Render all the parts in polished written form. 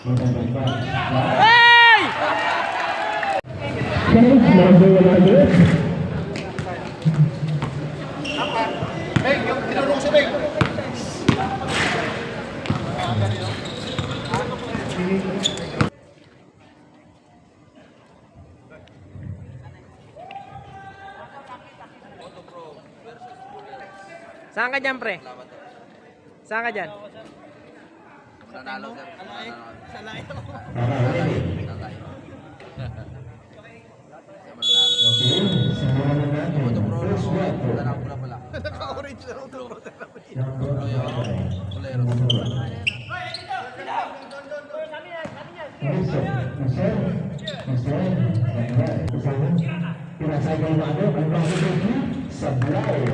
Hey! Beng, yung tinulong si Beng. Saan ka dyan, pre? Saan ka dyan? Nanalo sir. Salay. Naka-orange na rin turo. Pinasagay na ano, ang bakit sablay.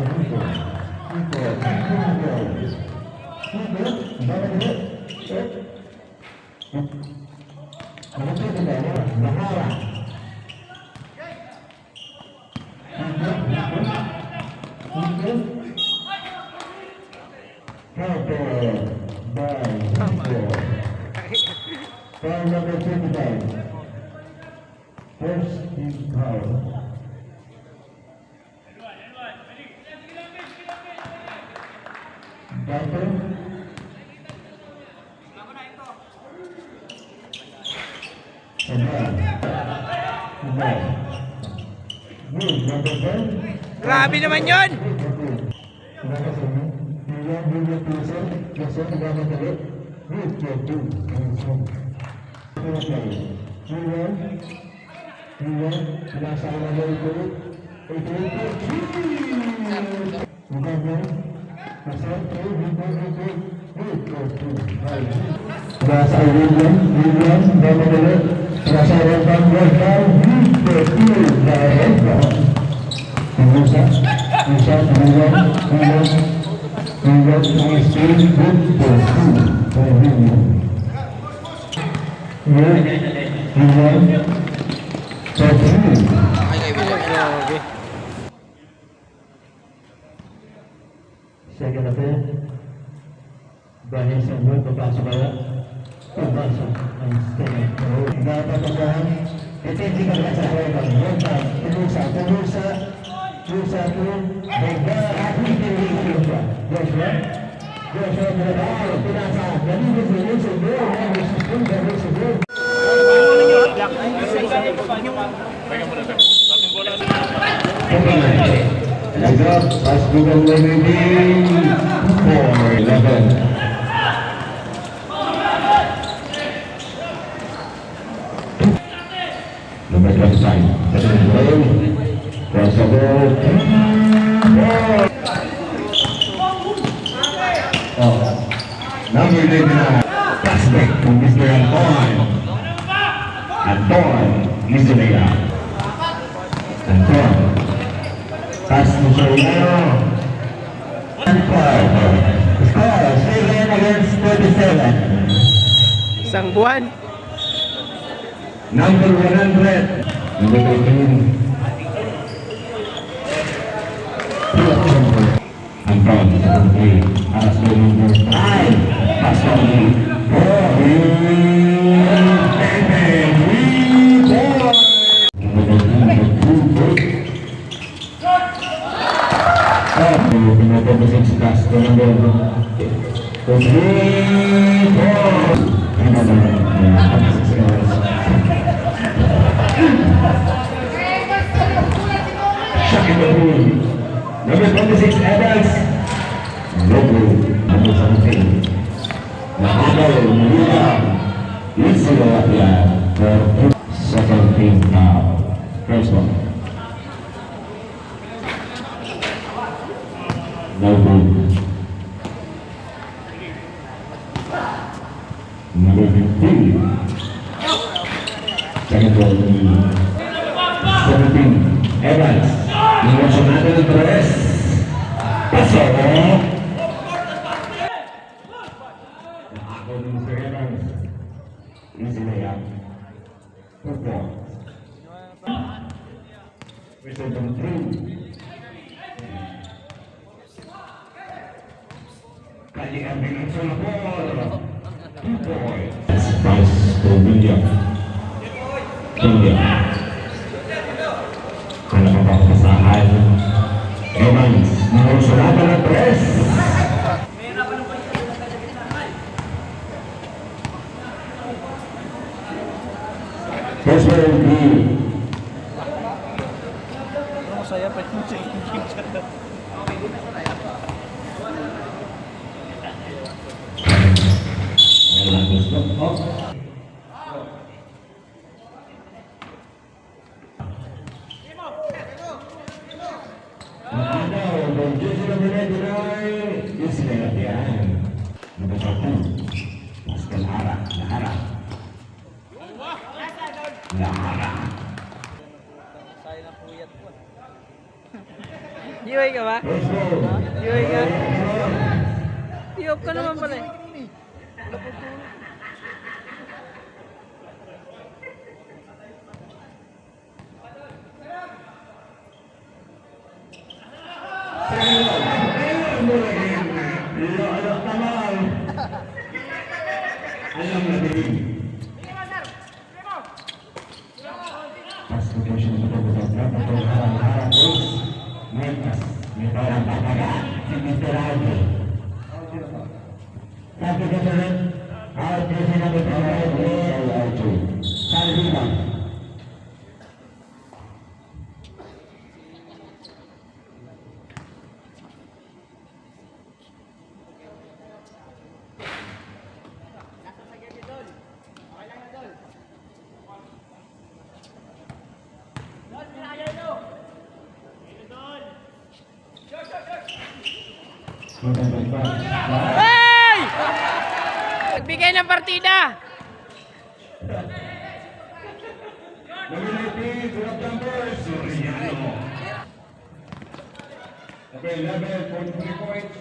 First team foul. Battle. Grabe naman yun! Bahasa William, bahasa Rempang, Grabe. Second affair. Dahil sa buwan, papasok kaya. Papasok ang stand. Napapagahan. Ito hindi ka sa Rempang. Rempang, tulusa. Tulusa po. Mega, happy pinili siya. Joshua. Joshua, pinabalo. Pinasa. Ganun din sa buwan. Ganun sa buwan. Lagap, pas bukan leading 4-11. Number 25. Possible. Number 89. Plastic to Mr. Anton. Anton, Isolera. Anton. Pass to Soriano. And 5. Score, 7 against 27. Isang buwan. Number 100. Number 13. Anton, 7. Pass to number 5. Pass to Number 26, Evans. Logo, number 17. Nakagaw, Manila. Isolapia for second team foul. First one. Logo. Number 15. Second one. 17. Evans. Emocionante de tres. Pasó. Ako ng Sir Evans. Easy layup. 2 points. Result on 3. Kali ang bilang sa ball. 2 points. William. Ano pa ba kasahan? Evans, nahusulatan ng press. First ball, B. Masaya pa yung sa Giway ka ba? Giway ka? Tiyop ka naman pala eh. Hey! Nagbigay ng partida! Okay, level 43 points.